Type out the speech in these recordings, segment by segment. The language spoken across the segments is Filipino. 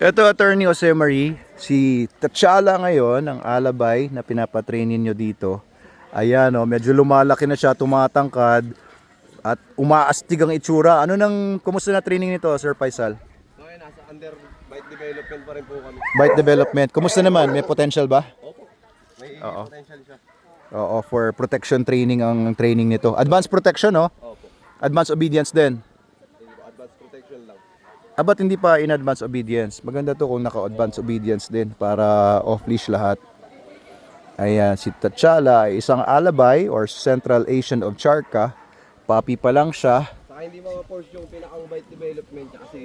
Ito, Attorney Jose Marie, si T'Challa ngayon, ang alabay na pinapatrainin nyo dito. Ayan, oh, medyo lumalaki na siya, tumatangkad, at umaastig ang itsura. Kumusta na training nito, Sir Faisal? Okay, nasa under bite development pa rin po kami. Bite development. Kumusta naman? May potential ba? Opo. May Oo. potential siya. Oo, for protection training ang training nito. Advanced protection, no? Opo. Advanced obedience din. Advanced protection lang. Ba't hindi pa in advanced obedience? Maganda to kung naka-advanced obedience din para off-leash lahat. Ayan, si T'Challa ay isang alabay or Central Asian of Charka. Puppy pa lang siya. Saka hindi mga force yung pinakang bite development niya kasi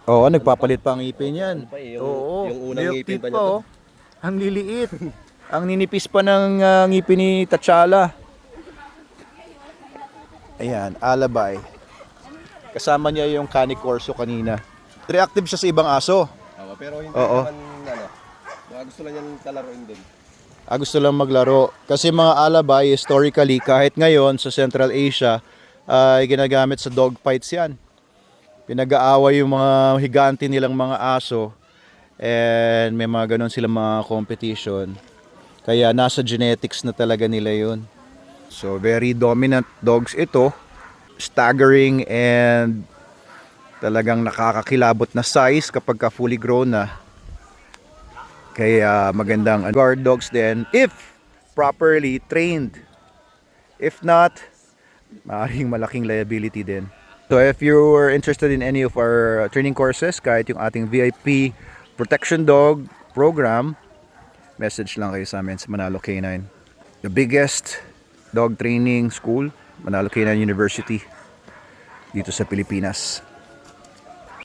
Oo, nagpapalit pa ang ngipin yan. pa eh, Oo, yung unang milk ngipin teeth pa niya to. oh. Ang liliit. Ang ninipis pa ng ngipin ni T'Challa. Ayan, alabay. Kasama niya yung Canicorso kanina. Reactive siya sa ibang aso. Pero hindi Oo. naman gusto lang yan kalaruin din. Gusto lang maglaro. Kasi mga alabay, historically, kahit ngayon sa Central Asia, ay ginagamit sa dog fights yan. Pinag-aaway yung mga higanti nilang mga aso. And may mga ganun silang mga competition. Kaya nasa genetics na talaga nila yun. So very dominant dogs ito. Staggering and talagang nakakakilabot na size kapag ka fully grown na. Kaya magandang guard dogs din if properly trained. If not, maaaring malaking liability din. So if you are interested in any of our training courses, kahit yung ating VIP protection dog program, message lang kayo sa amin sa Manalo K9. The biggest dog training school, Manalo K9 University, dito sa Pilipinas.